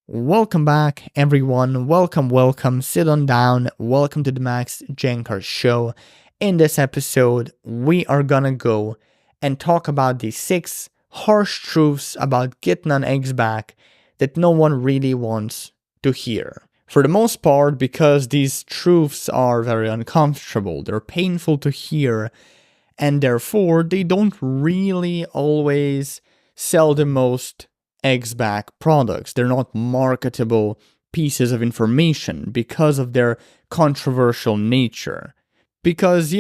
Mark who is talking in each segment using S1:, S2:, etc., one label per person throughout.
S1: Welcome back, everyone. Welcome. Sit on down. Welcome to the Max Jancar show. In this episode, we are gonna go and talk about the 6 harsh truths about getting an ex back that no one really wants to hear. For the most part, because these truths are very uncomfortable, they're painful to hear, and therefore they don't really always sell the most ex-back products. They're not marketable pieces of information because of their controversial nature. Because,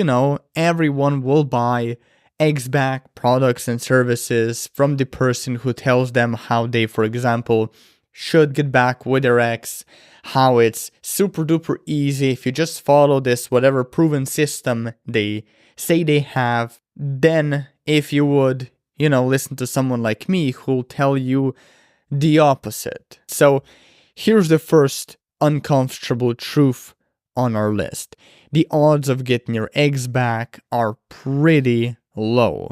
S1: everyone will buy ex-back products and services from the person who tells them how they, for example, should get back with their ex, how it's super duper easy if you just follow this whatever proven system they say they have. Then if you would listen to someone like me who'll tell you the opposite. So here's the first uncomfortable truth on our list. The odds of getting your ex back are pretty low.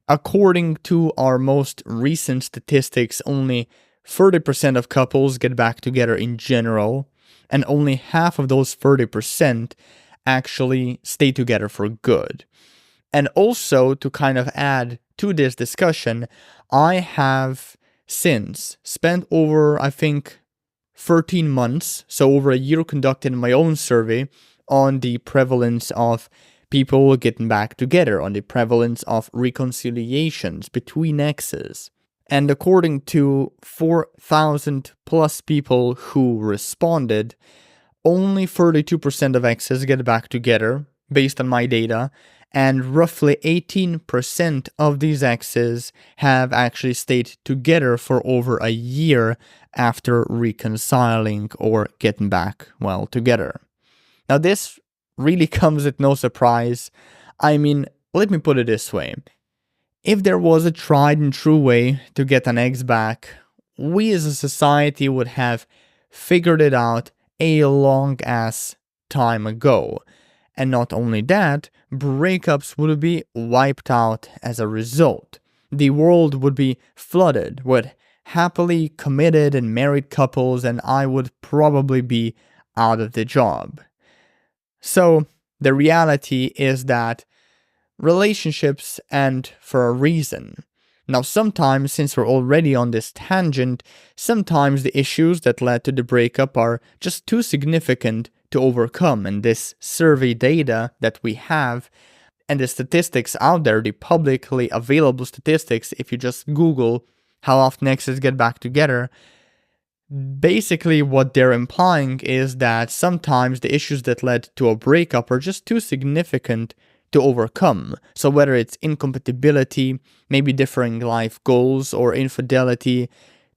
S1: According to our most recent statistics, only 30% of couples get back together in general, and only half of those 30% actually stay together for good. And also, to kind of add to this discussion, I have since spent over, I think, 13 months, so over a year, conducted my own survey on the prevalence of people getting back together, on the prevalence of reconciliations between exes. And according to 4,000 plus people who responded, only 32% of exes get back together, based on my data, and roughly 18% of these exes have actually stayed together for over a year after reconciling or getting back, together. Now, this really comes at no surprise. I mean, let me put it this way. If there was a tried and true way to get an ex back, we as a society would have figured it out a long-ass time ago. And not only that, breakups would be wiped out as a result. The world would be flooded with happily committed and married couples, and I would probably be out of the job. So, the reality is that relationships end for a reason. Now, sometimes, since we're already on this tangent, sometimes the issues that led to the breakup are just too significant to overcome, and this survey data that we have and the statistics out there, the publicly available statistics, if you just Google how often exes get back together, basically what they're implying is that sometimes the issues that led to a breakup are just too significant to overcome. So whether it's incompatibility, maybe differing life goals, or infidelity,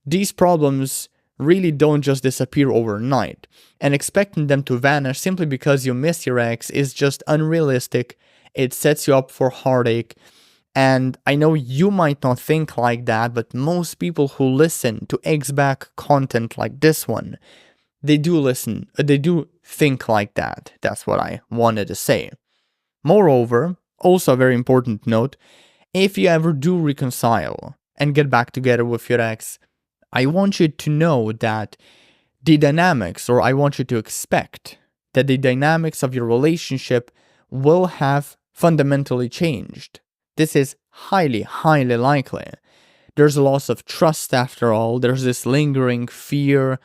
S1: these problems really don't just disappear overnight, and expecting them to vanish simply because you miss your ex is just unrealistic. It sets you up for heartache, and I know you might not think like that, but most people who listen to ex-back content like this one, they do think like that. That's what I wanted to say. Moreover, also a very important note, if you ever do reconcile and get back together with your ex, I want you to know that the dynamics, or I want you to expect that the dynamics of your relationship will have fundamentally changed. This is highly likely. There's a loss of trust after all. There's this lingering fear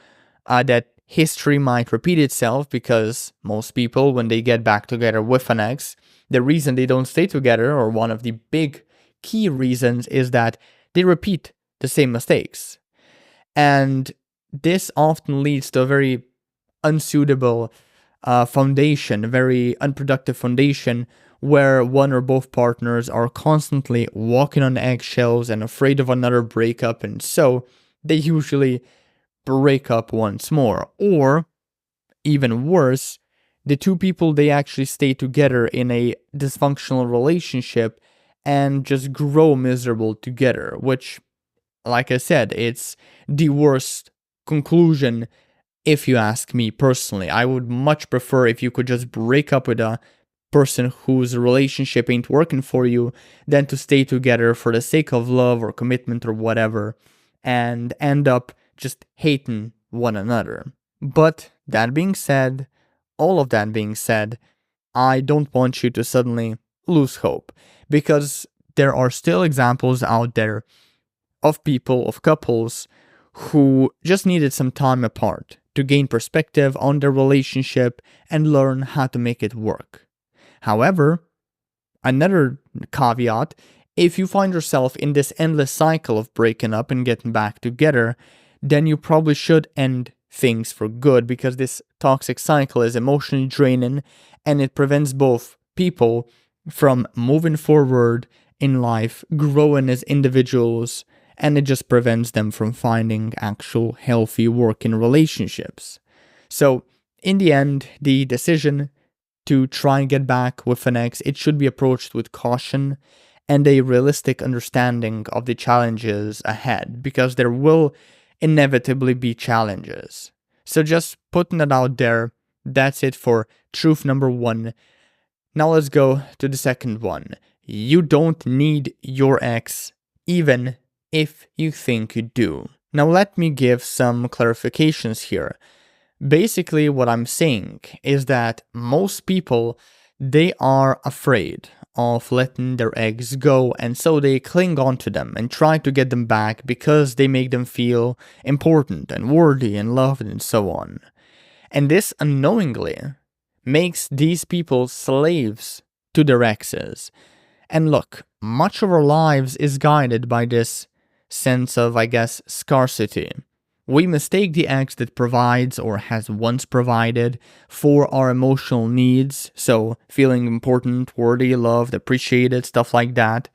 S1: that history might repeat itself, because most people, when they get back together with an ex, the reason they don't stay together, or one of the big key reasons, is that they repeat the same mistakes. And this often leads to a very unsuitable foundation, a very unproductive foundation, where one or both partners are constantly walking on eggshells and afraid of another breakup, and so they usually break up once more. Or, even worse, the two people, they actually stay together in a dysfunctional relationship and just grow miserable together, which, like I said, it's the worst conclusion if you ask me personally. I would much prefer if you could just break up with a person whose relationship ain't working for you than to stay together for the sake of love or commitment or whatever and end up just hating one another. But all of that being said, I don't want you to suddenly lose hope, because there are still examples out there of people, of couples, who just needed some time apart to gain perspective on their relationship and learn how to make it work. However, another caveat, if you find yourself in this endless cycle of breaking up and getting back together, then you probably should end things for good, because this toxic cycle is emotionally draining and it prevents both people from moving forward in life, growing as individuals, and it just prevents them from finding actual healthy working relationships. So, in the end, the decision to try and get back with an ex, it should be approached with caution and a realistic understanding of the challenges ahead, because there will inevitably be challenges. So just putting it out there, that's it for truth number 1. Now let's go to the second one. You don't need your ex, even if you think you do. Now let me give some clarifications here. Basically, what I'm saying is that most people, they are afraid of letting their ex go, and so they cling on to them and try to get them back because they make them feel important and worthy and loved and so on. And this unknowingly makes these people slaves to their exes. And look, much of our lives is guided by this sense of, scarcity. We mistake the ex that provides or has once provided for our emotional needs, so feeling important, worthy, loved, appreciated, stuff like that.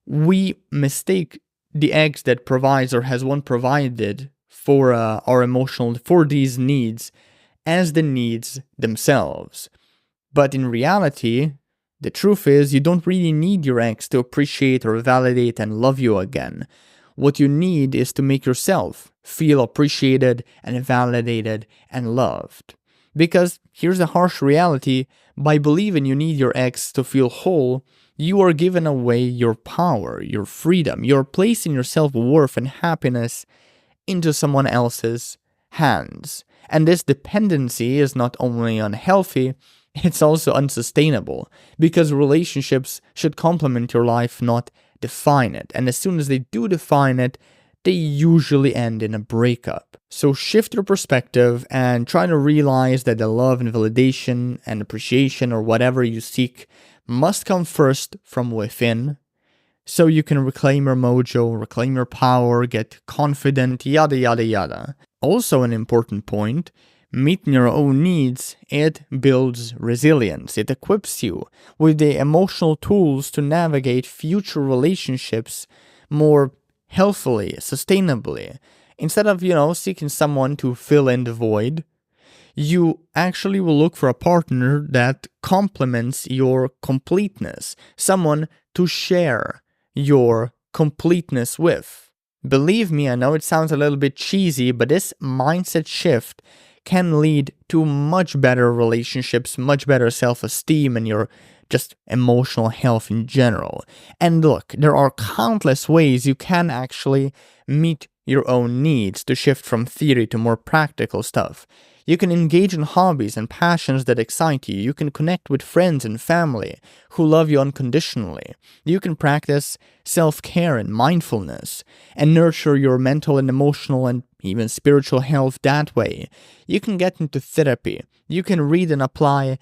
S1: We mistake the ex that provides or has once provided for for these needs as the needs themselves. But in reality, the truth is you don't really need your ex to appreciate or validate and love you again. What you need is to make yourself feel appreciated and validated and loved. Because here's the harsh reality, by believing you need your ex to feel whole, you are giving away your power, your freedom. You're placing your self-worth and happiness into someone else's hands. And this dependency is not only unhealthy, it's also unsustainable, because relationships should complement your life, not define it. And as soon as they do define it, they usually end in a breakup. So shift your perspective and try to realize that the love and validation and appreciation or whatever you seek must come first from within, so you can reclaim your mojo, reclaim your power, get confident, yada yada yada. Also an important point, meeting your own needs, it builds resilience. It equips you with the emotional tools to navigate future relationships more healthily, sustainably. Instead of, seeking someone to fill in the void, you actually will look for a partner that complements your completeness, someone to share your completeness with. Believe me, I know it sounds a little bit cheesy, but this mindset shift can lead to much better relationships, much better self-esteem, and your just emotional health in general. And look, there are countless ways you can actually meet your own needs to shift from theory to more practical stuff. You can engage in hobbies and passions that excite you. You can connect with friends and family who love you unconditionally. You can practice self-care and mindfulness and nurture your mental and emotional and even spiritual health that way. You can get into therapy. You can read and apply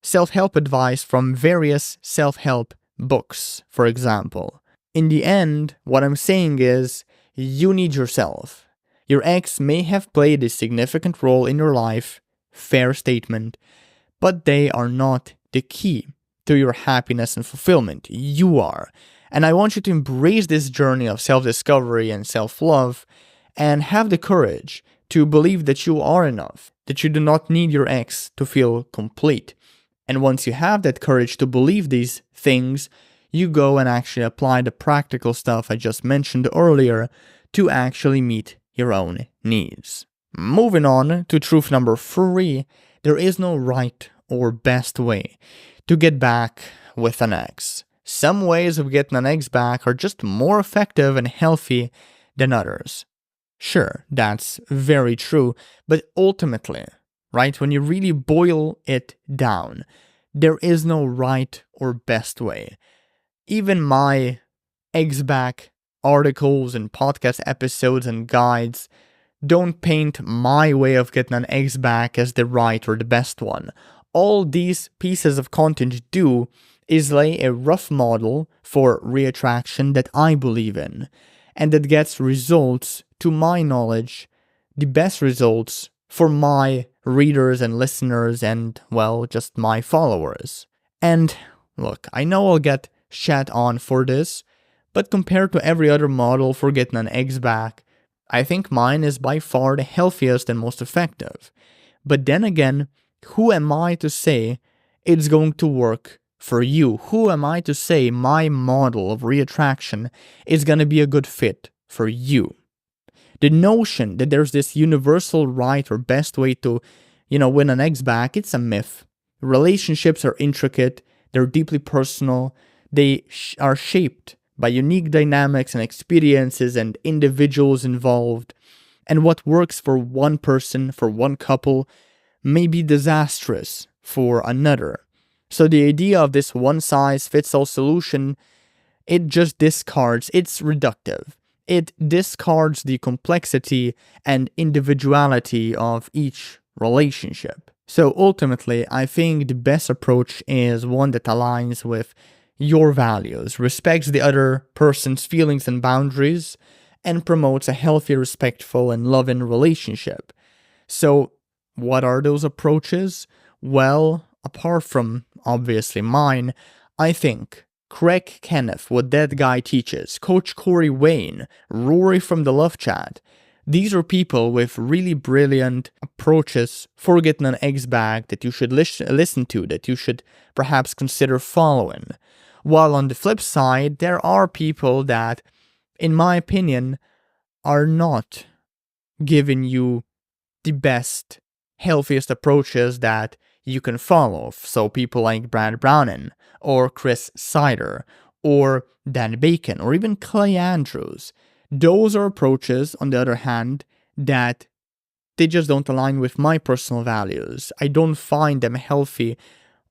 S1: self-help advice from various self-help books, for example. In the end, what I'm saying is, you need yourself. Your ex may have played a significant role in your life, fair statement, but they are not the key to your happiness and fulfillment. You are. And I want you to embrace this journey of self-discovery and self-love and have the courage to believe that you are enough, that you do not need your ex to feel complete. And once you have that courage to believe these things, you go and actually apply the practical stuff I just mentioned earlier to actually meet your own needs. Moving on to truth number 3, there is no right or best way to get back with an ex. Some ways of getting an ex back are just more effective and healthy than others. Sure, that's very true, but ultimately, right, when you really boil it down, there is no right or best way. Even my eggs back articles and podcast episodes and guides don't paint my way of getting an eggs back as the right or the best one. All these pieces of content do is lay a rough model for reattraction that I believe in, and that gets results, to my knowledge, the best results for my readers and listeners and, well, just my followers. And look, I know I'll get shat on for this, but compared to every other model for getting an eggs back, I think mine is by far the healthiest and most effective. But then again, who am I to say it's going to work for you? Who am I to say my model of reattraction is going to be a good fit for you? The notion that there's this universal right or best way to, win an eggs back, it's a myth. Relationships are intricate, they're deeply personal, they are shaped by unique dynamics and experiences and individuals involved. And what works for one person, for one couple, may be disastrous for another. So the idea of this one-size-fits-all solution, it just discards, it's reductive. It discards the complexity and individuality of each relationship. So ultimately, I think the best approach is one that aligns with your values, respects the other person's feelings and boundaries, and promotes a healthy, respectful, and loving relationship. So, what are those approaches? Well, apart from, obviously, mine, I think Craig Kenneth, what that guy teaches, Coach Corey Wayne, Rory from the Love Chat, these are people with really brilliant approaches for getting an eggs back that you should listen to, that you should perhaps consider following. While on the flip side, there are people that, in my opinion, are not giving you the best, healthiest approaches that you can follow. So people like Brad Browning, or Chris Sider, or Dan Bacon, or even Clay Andrews. Those are approaches, on the other hand, that they just don't align with my personal values. I don't find them healthy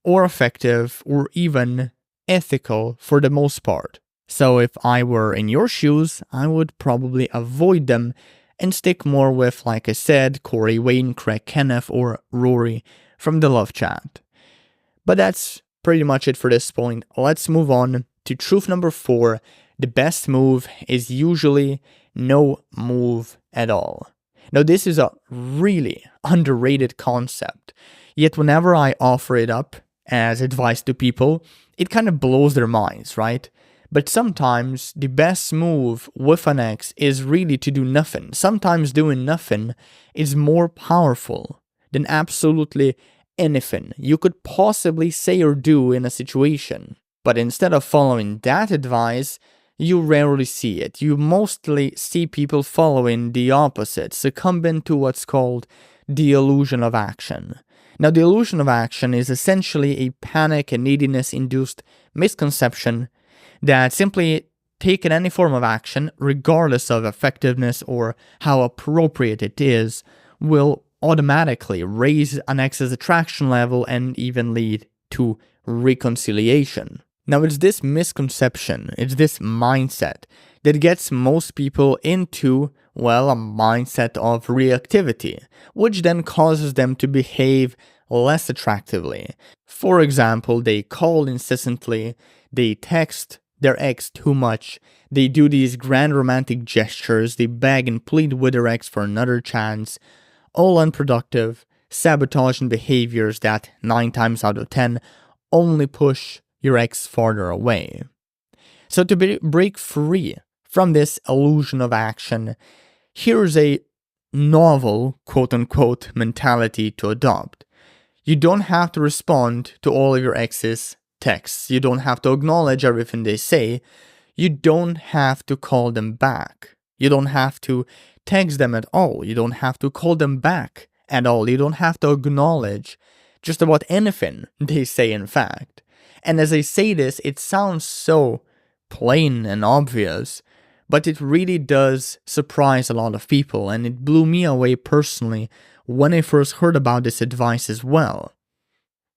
S1: or effective or even ethical for the most part. So if I were in your shoes, I would probably avoid them and stick more with, like I said, Corey Wayne, Craig Kenneth, or Rory from the Love Chat. But that's pretty much it for this point. Let's move on to truth number 4. The best move is usually no move at all. Now, this is a really underrated concept, yet whenever I offer it up as advice to people, it kind of blows their minds, right? But sometimes the best move with an ex is really to do nothing. Sometimes doing nothing is more powerful than absolutely anything you could possibly say or do in a situation. But instead of following that advice, you rarely see it. You mostly see people following the opposite, succumbing to what's called the illusion of action. Now, the illusion of action is essentially a panic and neediness-induced misconception that simply taking any form of action, regardless of effectiveness or how appropriate it is, will automatically raise an ex's attraction level and even lead to reconciliation. Now, it's this misconception, it's this mindset that gets most people into, well, a mindset of reactivity, which then causes them to behave less attractively. For example, they call incessantly, they text their ex too much, they do these grand romantic gestures, they beg and plead with their ex for another chance, all unproductive, sabotaging behaviors that 9 times out of 10 only push your ex farther away. So to break free from this illusion of action, here's a novel, quote-unquote, mentality to adopt. You don't have to respond to all of your ex's texts. You don't have to acknowledge everything they say. You don't have to call them back. You don't have to text them at all. You don't have to call them back at all. You don't have to acknowledge just about anything they say, in fact. And as I say this, it sounds so plain and obvious, But it really does surprise a lot of people, and it blew me away personally when I first heard about this advice as well.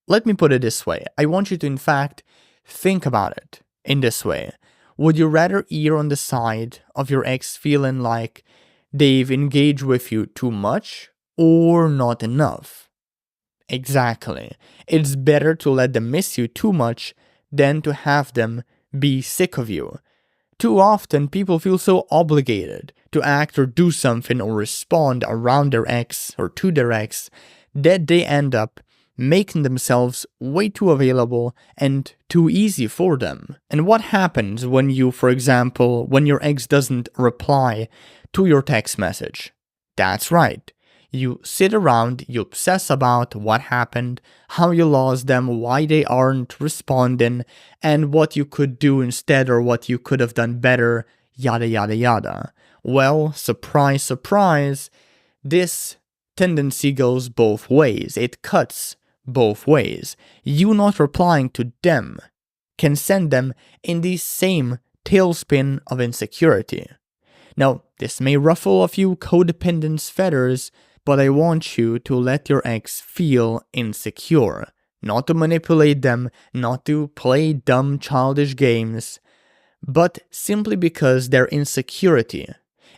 S1: Let me put it this way. I want you to, in fact, think about it in this way. Would you rather err on the side of your ex feeling like they've engaged with you too much or not enough? Exactly. It's better to let them miss you too much than to have them be sick of you. Too often, people feel so obligated to act or do something or respond around their ex or to their ex that they end up making themselves way too available and too easy for them. And what happens when you, for example, when your ex doesn't reply to your text message? That's right. You sit around, you obsess about what happened, how you lost them, why they aren't responding, and what you could do instead or what you could have done better, yada yada yada. Well, surprise, surprise, this tendency goes both ways. It cuts both ways. You not replying to them can send them in the same tailspin of insecurity. Now, this may ruffle a few codependence feathers, but I want you to let your ex feel insecure. Not to manipulate them, not to play dumb childish games, but simply because their insecurity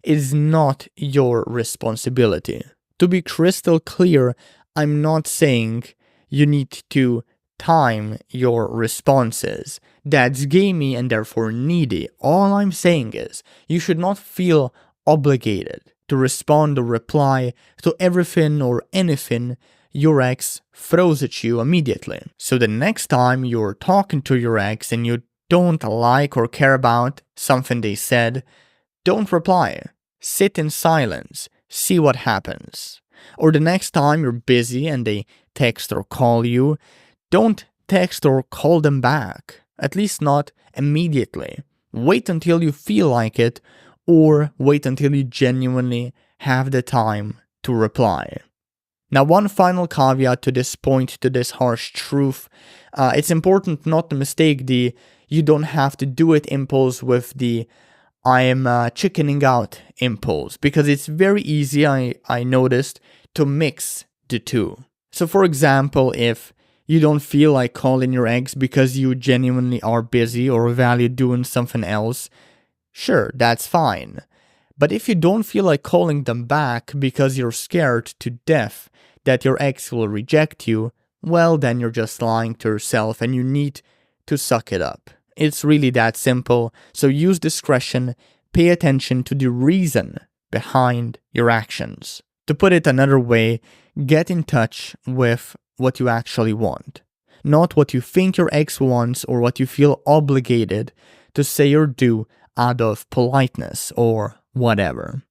S1: is not your responsibility. To be crystal clear, I'm not saying you need to time your responses. That's gamey and therefore needy. All I'm saying is you should not feel obligated to respond or reply to everything or anything your ex throws at you immediately. So the next time you're talking to your ex and you don't like or care about something they said, don't reply. Sit in silence. See what happens. Or the next time you're busy and they text or call you, don't text or call them back. At least not immediately. Wait until you feel like it, or wait until you genuinely have the time to reply. Now, one final caveat to this point, to this harsh truth. It's important not to mistake the you don't have to do it impulse with the I am chickening out impulse, because it's very easy, I noticed, to mix the two. So for example, if you don't feel like calling your ex because you genuinely are busy or value doing something else, sure, that's fine. But if you don't feel like calling them back because you're scared to death that your ex will reject you, well, then you're just lying to yourself and you need to suck it up. It's really that simple, so use discretion, pay attention to the reason behind your actions. To put it another way, get in touch with what you actually want, not what you think your ex wants or what you feel obligated to say or do out of politeness or whatever.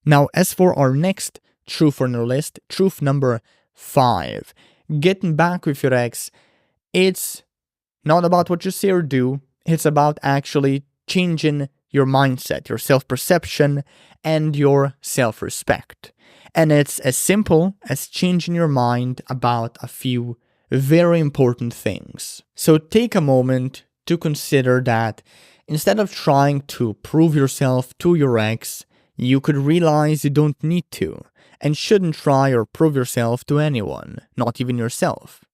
S1: Now, as for our next truth on our list, truth number 5, getting back with your ex, it's not about what you say or do, it's about actually changing your mindset, your self-perception, and your self-respect. And it's as simple as changing your mind about a few very important things. So take a moment to consider that instead of trying to prove yourself to your ex, you could realize you don't need to, and shouldn't try or prove yourself to anyone, not even yourself.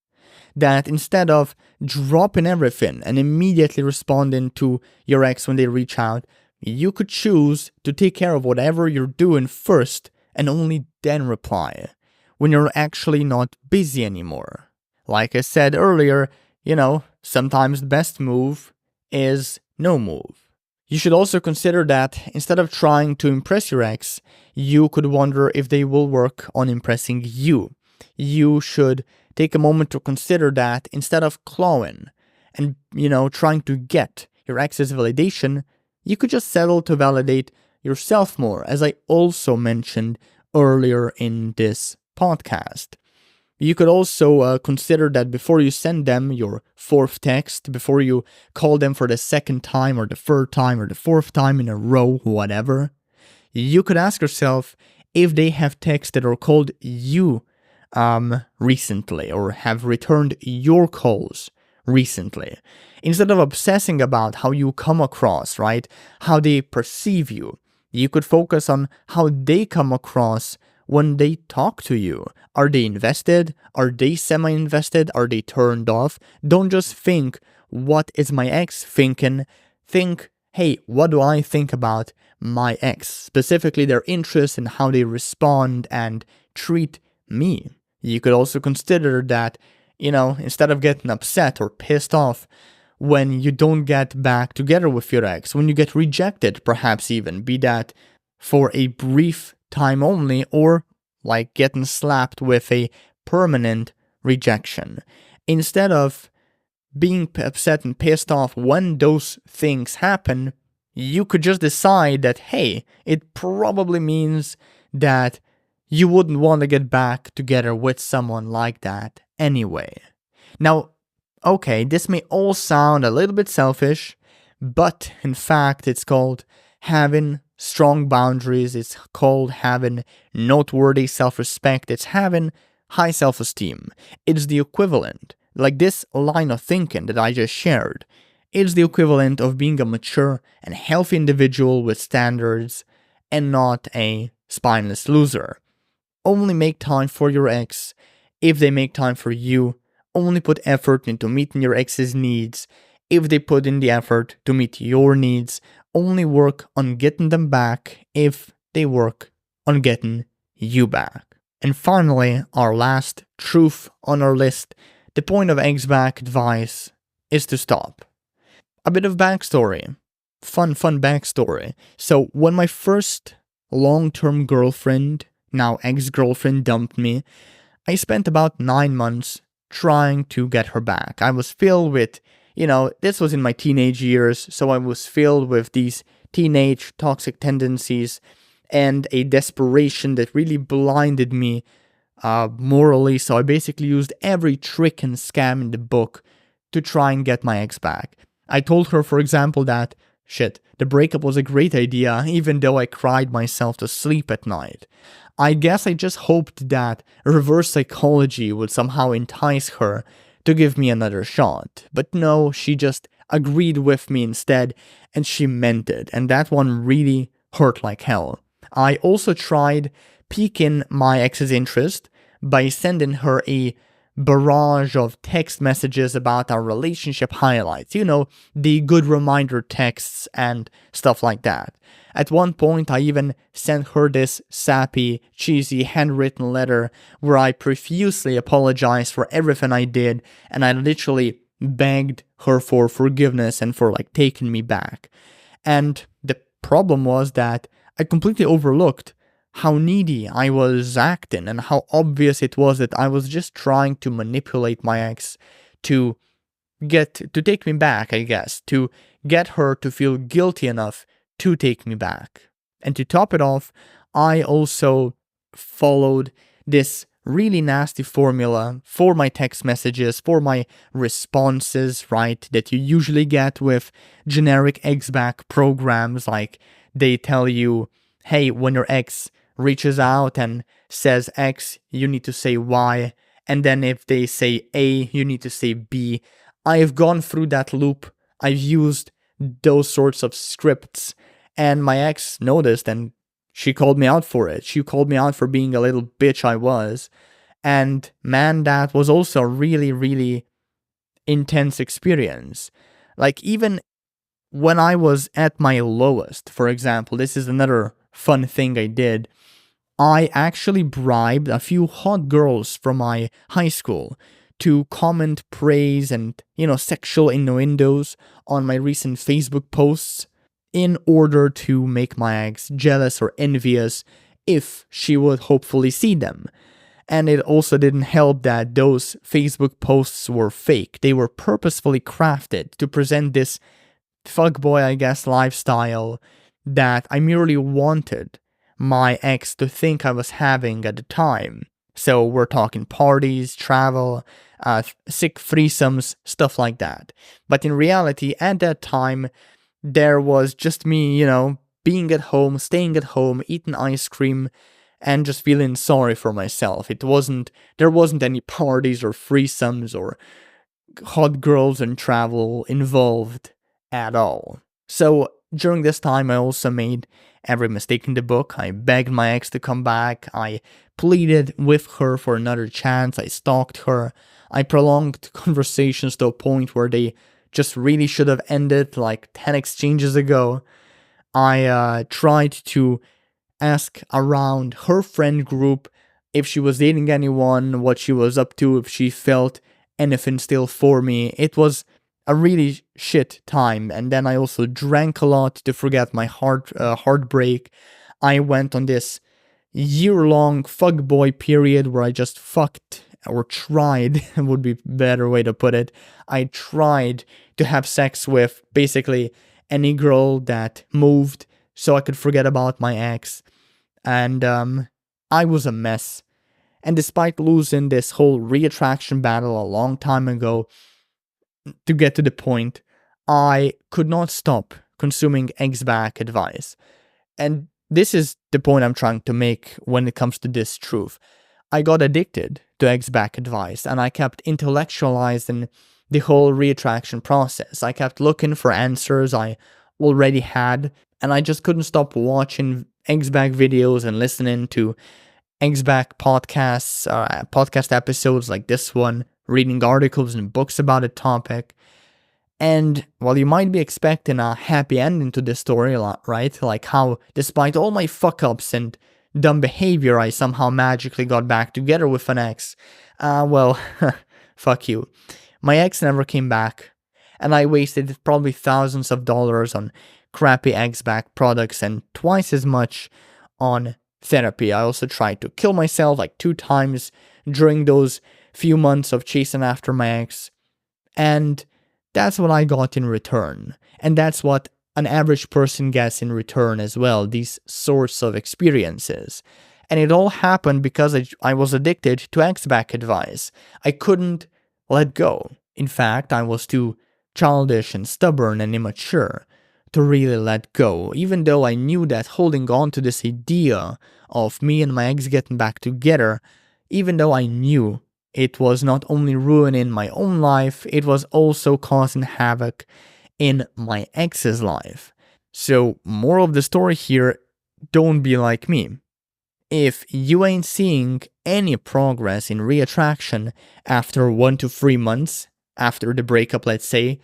S1: That instead of dropping everything and immediately responding to your ex when they reach out, you could choose to take care of whatever you're doing first and only then reply, when you're actually not busy anymore. Like I said earlier, sometimes the best move is no move. You should also consider that instead of trying to impress your ex, you could wonder if they will work on impressing you. You should take a moment to consider that instead of clawing and, trying to get your ex's validation, you could just settle to validate yourself more, as I also mentioned earlier in this podcast. You could also consider that before you send them your fourth text, before you call them for the second time or the third time or the fourth time in a row, whatever, you could ask yourself if they have texted or called you recently or have returned your calls recently. Instead of obsessing about how you come across, right? How they perceive you, you could focus on how they come across when they talk to you. Are they invested? Are they semi-invested? Are they turned off? Don't just think, what is my ex thinking? Think, hey, what do I think about my ex? Specifically their interests and how they respond and treat me. You could also consider that, instead of getting upset or pissed off when you don't get back together with your ex, when you get rejected, perhaps even, be that for a brief time only or like getting slapped with a permanent rejection. Instead of being upset and pissed off when those things happen, you could just decide that, hey, it probably means that you wouldn't want to get back together with someone like that anyway. Now, okay, this may all sound a little bit selfish, but in fact, it's called having strong boundaries. It's called having noteworthy self-respect. It's having high self-esteem. It's the equivalent, like this line of thinking that I just shared. It's the equivalent of being a mature and healthy individual with standards and not a spineless loser. Only make time for your ex if they make time for you. Only put effort into meeting your ex's needs if they put in the effort to meet your needs. Only work on getting them back if they work on getting you back. And finally, our last truth on our list, the point of ex-back advice is to stop. A bit of backstory. Fun backstory. So when my first long-term girlfriend, now ex-girlfriend, dumped me, I spent about 9 months trying to get her back. I was filled with, this was in my teenage years, so I was filled with these teenage toxic tendencies and a desperation that really blinded me morally. So I basically used every trick and scam in the book to try and get my ex back. I told her, for example, that, the breakup was a great idea, even though I cried myself to sleep at night. I guess I just hoped that reverse psychology would somehow entice her to give me another shot. But no, she just agreed with me instead, and she meant it, and that one really hurt like hell. I also tried piquing my ex's interest by sending her a barrage of text messages about our relationship highlights, the good reminder texts and stuff like that. At one point, I even sent her this sappy, cheesy handwritten letter where I profusely apologized for everything I did, and I literally begged her for forgiveness and for taking me back. And the problem was that I completely overlooked how needy I was acting and how obvious it was that I was just trying to manipulate my ex to take me back, I guess, to get her to feel guilty enough to take me back. And to top it off, I also followed this really nasty formula for my text messages, for my responses, right, that you usually get with generic ex-back programs. Like they tell you, hey, when your ex reaches out and says X, you need to say Y, and then if they say A, you need to say B. I've gone through that loop. I've used those sorts of scripts, and my ex noticed, and she called me out for it. She called me out for being a little bitch I was, and man, that was also a really, really intense experience. Even when I was at my lowest, for example, this is another fun thing I did. I actually bribed a few hot girls from my high school to comment praise and, sexual innuendos on my recent Facebook posts in order to make my ex jealous or envious if she would hopefully see them. And it also didn't help that those Facebook posts were fake. They were purposefully crafted to present this fuckboy, I guess, lifestyle that I merely wanted my ex to think I was having at the time. So we're talking parties, travel, sick threesomes, stuff like that. But in reality, at that time, there was just me, being at home, staying at home, eating ice cream, and just feeling sorry for myself. There wasn't any parties or threesomes or hot girls and travel involved at all. So during this time, I also made every mistake in the book. I begged my ex to come back. I pleaded with her for another chance. I stalked her. I prolonged conversations to a point where they just really should have ended like 10 exchanges ago. I tried to ask around her friend group if she was dating anyone, what she was up to, if she felt anything still for me. It was a really shit time. And then I also drank a lot to forget my heartbreak. I went on this year-long fuckboy period where I just fucked, or tried, would be a better way to put it. I tried to have sex with basically any girl that moved so I could forget about my ex. And I was a mess. And despite losing this whole reattraction battle a long time ago, to get to the point, I could not stop consuming ex-back advice. And this is the point I'm trying to make when it comes to this truth. I got addicted to ex-back advice, and I kept intellectualizing the whole reattraction process. I kept looking for answers I already had, and I just couldn't stop watching ex-back videos and listening to ex-back podcasts, podcast episodes like this one, reading articles and books about the topic. And while you might be expecting a happy ending to this story, right? Like how, despite all my fuck-ups and dumb behavior, I somehow magically got back together with an ex. Well, fuck you. My ex never came back, and I wasted probably thousands of dollars on crappy ex-back products and twice as much on therapy. I also tried to kill myself like 2 times during those few months of chasing after my ex. And that's what I got in return. And that's what an average person gets in return as well, these sorts of experiences. And it all happened because I was addicted to ex-back advice. I couldn't let go. In fact, I was too childish and stubborn and immature to really let go, even though I knew that holding on to this idea of me and my ex getting back together, even though I knew it was not only ruining my own life, it was also causing havoc in my ex's life. So, moral of the story here, don't be like me. If you ain't seeing any progress in reattraction after 1 to 3 months, after the breakup, let's say,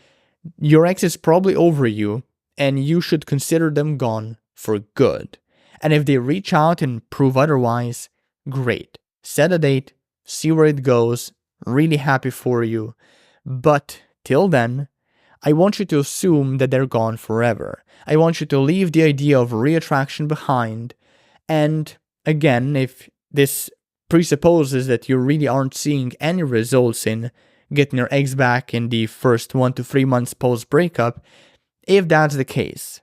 S1: your ex is probably over you, and you should consider them gone for good. And if they reach out and prove otherwise, great. Set a date, see where it goes, really happy for you. But till then, I want you to assume that they're gone forever. I want you to leave the idea of reattraction behind. And again, if this presupposes that you really aren't seeing any results in getting your ex back in the first 1 to 3 months post-breakup, if that's the case,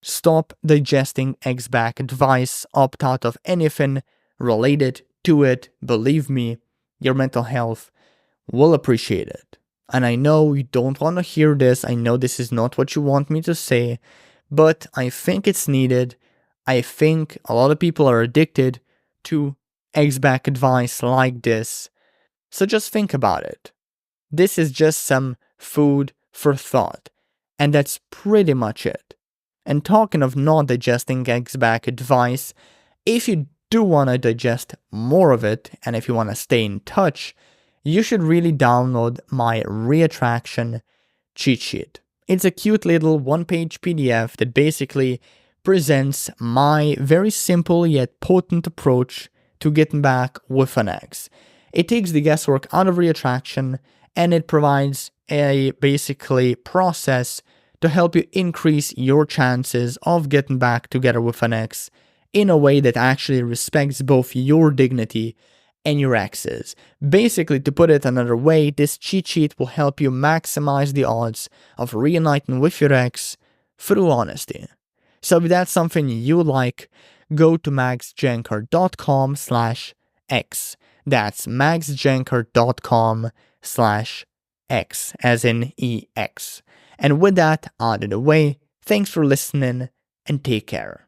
S1: stop digesting ex-back advice, opt out of anything related to it. Believe me, your mental health will appreciate it. And I know you don't want to hear this, I know this is not what you want me to say, but I think it's needed. I think a lot of people are addicted to ex-back advice like this. So just think about it. This is just some food for thought. And that's pretty much it. And talking of not digesting ex-back advice, if you do want to digest more of it, and if you want to stay in touch, you should really download my reattraction cheat sheet. It's a cute little 1-page PDF that basically presents my very simple yet potent approach to getting back with an ex. It takes the guesswork out of reattraction, and it provides a basically process to help you increase your chances of getting back together with an ex in a way that actually respects both your dignity and your ex's. Basically, to put it another way, this cheat sheet will help you maximize the odds of reuniting with your ex through honesty. So if that's something you like, go to maxjancar.com/x. That's maxjancar.com/x, as in EX. And with that out of the way, thanks for listening and take care.